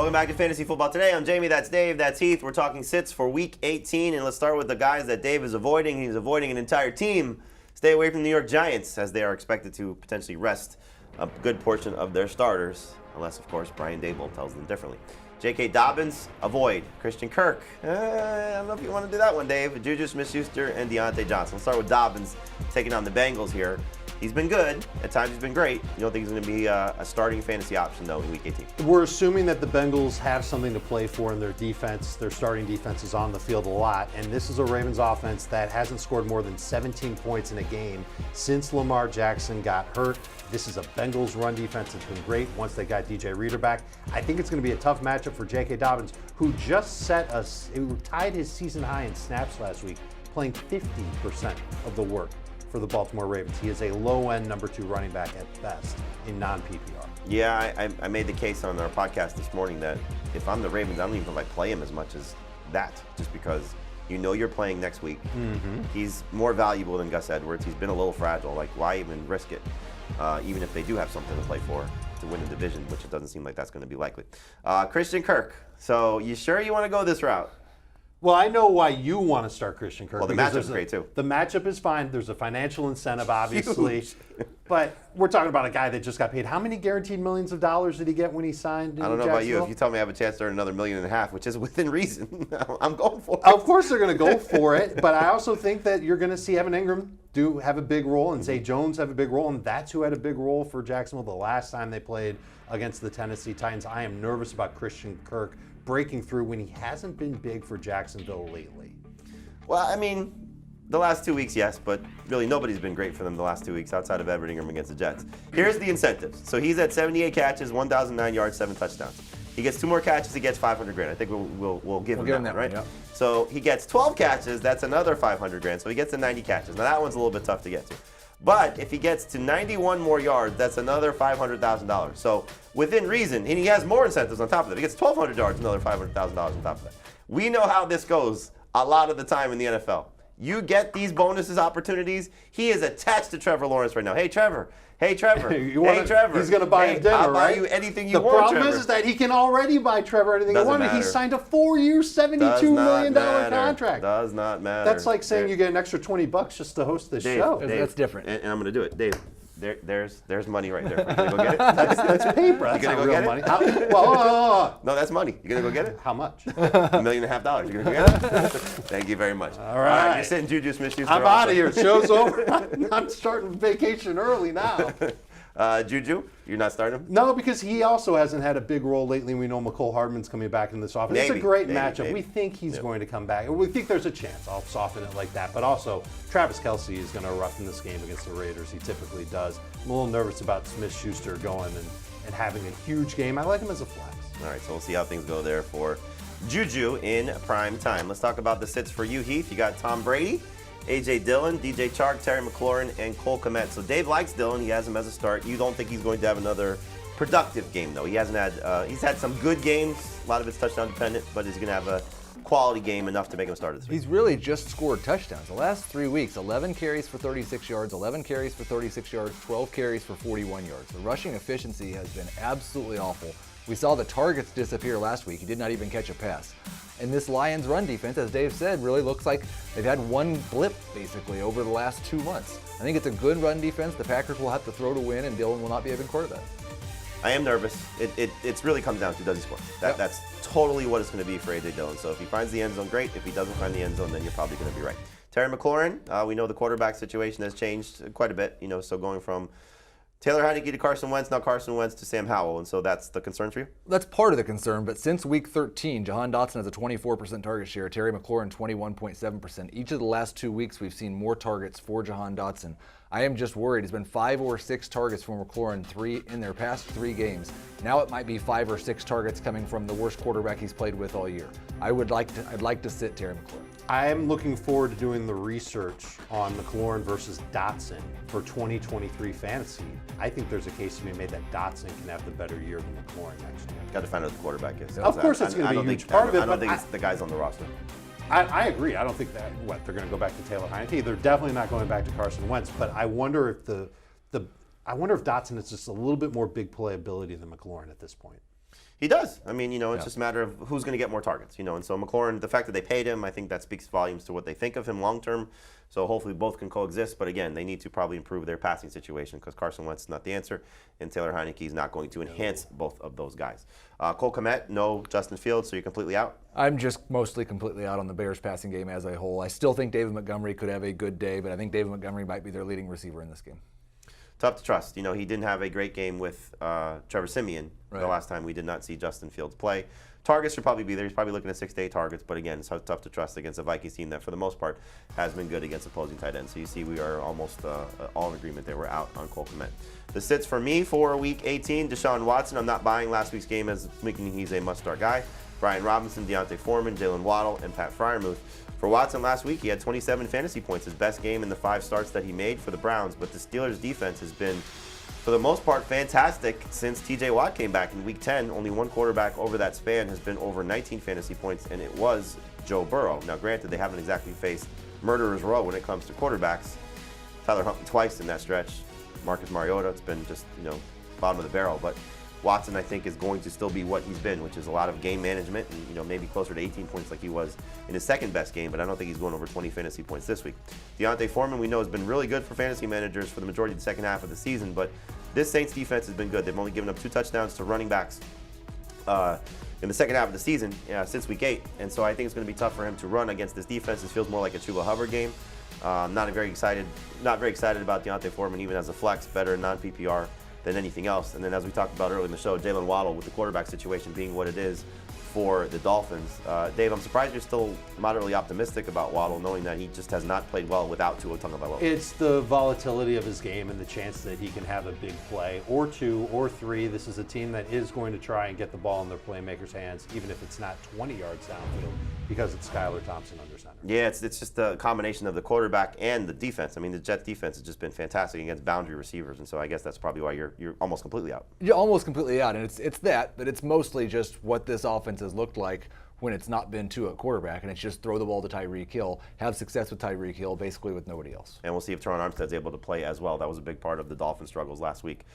Welcome back to Fantasy Football Today. I'm Jamie, that's Dave, that's Heath. We're talking sits for Week 18, and let's start with the guys that Dave is avoiding. He's avoiding an entire team. Stay away from the New York Giants, as they are expected to potentially rest a good portion of their starters, unless, of course, Brian Daboll tells them differently. J.K. Dobbins, avoid. Christian Kirk, I don't know if you want to do that one, Dave. Juju Smith-Schuster and Deontay Johnson. Let's start with Dobbins taking on the Bengals here. He's been good. At times he's been great. You don't think he's going to be a starting fantasy option, though, in Week 18? We're assuming that the Bengals have something to play for in their defense. Their starting defense is on the field a lot, and this is a Ravens offense that hasn't scored more than 17 points in a game since Lamar Jackson got hurt. This is a Bengals run defense that's been great once they got DJ Reader back. I think it's going to be a tough matchup for J.K. Dobbins, who just tied his season high in snaps last week, playing 50% of the work for the Baltimore Ravens. He is a low-end number 2 running back at best in non-PPR. Yeah, I made the case on our podcast this morning that if I'm the Ravens, I don't even play him as much as that, just because you know you're playing next week. Mm-hmm. He's more valuable than Gus Edwards. He's been a little fragile. Like, why even risk it? Even if they do have something to play for to win the division, which it doesn't seem like that's going to be likely. Christian Kirk. So you sure you want to go this route? Well, I know why you want to start Christian Kirk. Well, the matchup's great, too. The matchup is fine. There's a financial incentive, obviously. Huge. But we're talking about a guy that just got paid. How many guaranteed millions of dollars did he get when he signed in I don't know about you. If you tell me I have a chance to earn another $1.5 million, which is within reason, I'm going for it. Of course they're going to go for it. But I also think that you're going to see Evan Ingram have a big role and Zay Jones have a big role. And that's who had a big role for Jacksonville the last time they played against the Tennessee Titans. I am nervous about Christian Kirk breaking through when he hasn't been big for Jacksonville lately. Well, I mean, the last 2 weeks, yes, but really nobody's been great for them the last 2 weeks outside of Evan Ingram against the Jets. Here's the incentives. So he's at 78 catches, 1,009 yards, 7 touchdowns. He gets 2 more catches, he gets $500,000. I think we'll give him that one, right? Yeah. So he gets 12 catches, that's another $500,000. So he gets to 90 catches. Now that one's a little bit tough to get to. But if he gets to 91 more yards, that's another $500,000. So within reason, and he has more incentives on top of that. If he gets 1,200 yards, another $500,000 on top of that. We know how this goes a lot of the time in the NFL. You get these bonuses opportunities. He is attached to Trevor Lawrence right now. Hey, Trevor. Hey, Trevor. Hey, Trevor. He's going to buy him dinner, I'll buy right? you anything you the want, problem Trevor. is that he can already buy Trevor anything he wanted. He signed a 4-year, $72 million contract. Does not matter. That's like saying you get an extra $20 just to host this show. Dave, that's different. And I'm going to do it. Dave, there's money right there. You going to go get it? That's paper. That's You not gonna go real get it? money. No, No, that's money. You going to go get it? How much? $1.5 million. You going to go get it? Thank you very much. All right. You're sitting Juju Smith-Schuster. I'm out of here. Show's over. I'm starting vacation early now. Juju, you're not starting him? No, because he also hasn't had a big role lately. We know McCole Hardman's coming back in this offense. It's a great matchup. We think he's going to come back. We think there's a chance. I'll soften it like that. But also, Travis Kelce is going to rough in this game against the Raiders. He typically does. I'm a little nervous about Smith-Schuster going and having a huge game. I like him as a flex. All right, so we'll see how things go there for Juju in prime time. Let's talk about the sits for you, Heath. You got Tom Brady, A.J. Dillon, DJ Chark, Terry McLaurin, and Cole Kmet. So Dave likes Dillon. He has him as a start. You don't think he's going to have another productive game, though? He hasn't had. He's had some good games. A lot of it's touchdown dependent, but he's going to have a quality game enough to make him start this week. He's really just scored touchdowns. The last 3 weeks, 11 carries for 36 yards, 11 carries for 36 yards, 12 carries for 41 yards. The rushing efficiency has been absolutely awful. We saw the targets disappear last week. He did not even catch a pass. And this Lions run defense, as Dave said, really looks like they've had one blip, basically, over the last 2 months. I think it's a good run defense. The Packers will have to throw to win, and Dillon will not be a big part of that. I am nervous. It really comes down to, does he score? That's totally what it's going to be for A.J. Dillon. So if he finds the end zone, great. If he doesn't find the end zone, then you're probably going to be right. Terry McLaurin, we know the quarterback situation has changed quite a bit. So going from Taylor Heineke to Carson Wentz, now Carson Wentz to Sam Howell, and so that's the concern for you? That's part of the concern, but since week 13, Jahan Dotson has a 24% target share, Terry McLaurin 21.7%. Each of the last 2 weeks, we've seen more targets for Jahan Dotson. I am just worried. It's been 5 or 6 targets from McLaurin in their past 3 games. Now it might be 5 or 6 targets coming from the worst quarterback he's played with all year. I'd like to sit Terry McLaurin. I'm looking forward to doing the research on McLaurin versus Dotson for 2023 fantasy. I think there's a case to be made that Dotson can have the better year than McLaurin next year. Got to find out who the quarterback is. Of course, it's going to be a huge part of it. I don't think it's the guys on the roster. I agree. I don't think that they're going to go back to Taylor Heineke. They're definitely not going back to Carson Wentz. But I wonder if Dotson is just a little bit more big playability than McLaurin at this point. He does. I mean, it's just a matter of who's going to get more targets, and so McLaurin, the fact that they paid him, I think that speaks volumes to what they think of him long term. So hopefully both can coexist. But again, they need to probably improve their passing situation because Carson Wentz is not the answer, and Taylor Heineke is not going to enhance both of those guys. Cole Kmet, no Justin Fields, so you're completely out? I'm just mostly completely out on the Bears passing game as a whole. I still think David Montgomery could have a good day, but I think David Montgomery might be their leading receiver in this game. Tough to trust. He didn't have a great game with Trevor Siemian the last time we did not see Justin Fields play. Targets should probably be there. He's probably looking at 6 to 8 targets, but again, it's tough to trust against a Vikings team that, for the most part, has been good against opposing tight ends. So you see, we are almost all in agreement there. We're out on Cole Kmet. The sits for me for Week 18: Deshaun Watson. I'm not buying last week's game as making he's a must-start guy. Brian Robinson, Deontay Foreman, Jalen Waddle, and Pat Freiermuth. For Watson last week, he had 27 fantasy points, his best game in the 5 starts that he made for the Browns. But the Steelers' defense has been, for the most part, fantastic since TJ Watt came back in Week 10. Only one quarterback over that span has been over 19 fantasy points, and it was Joe Burrow. Now, granted, they haven't exactly faced murderer's row when it comes to quarterbacks. Tyler Huntley twice in that stretch. Marcus Mariota, it's been just, bottom of the barrel. But Watson, I think, is going to still be what he's been, which is a lot of game management and, maybe closer to 18 points like he was in his second best game, but I don't think he's going over 20 fantasy points this week. Deontay Foreman, we know, has been really good for fantasy managers for the majority of the second half of the season, but this Saints defense has been good. They've only given up 2 touchdowns to running backs in the second half of the season since Week 8, and so I think it's going to be tough for him to run against this defense. This feels more like a Chuba Hubbard game. Not very excited about Deontay Foreman even as a flex, better in non-PPR than anything else. And then, as we talked about earlier in the show, Jalen Waddle, with the quarterback situation being what it is for the Dolphins. Dave, I'm surprised you're still moderately optimistic about Waddle, knowing that he just has not played well without Tua Tagovailoa. It's the volatility of his game and the chance that he can have a big play, or 2 or 3. This is a team that is going to try and get the ball in their playmakers' hands, even if it's not 20 yards downfield, because it's Skylar Thompson under center. Yeah, it's just a combination of the quarterback and the defense. I mean, the Jets defense has just been fantastic against boundary receivers, and so I guess that's probably why you're almost completely out. You're almost completely out, and it's that, but it's mostly just what this offense has looked like when it's not been Tua at quarterback, and it's just throw the ball to Tyreek Hill, have success with Tyreek Hill, basically with nobody else. And we'll see if Teron Armstead's able to play as well. That was a big part of the Dolphins' struggles last week.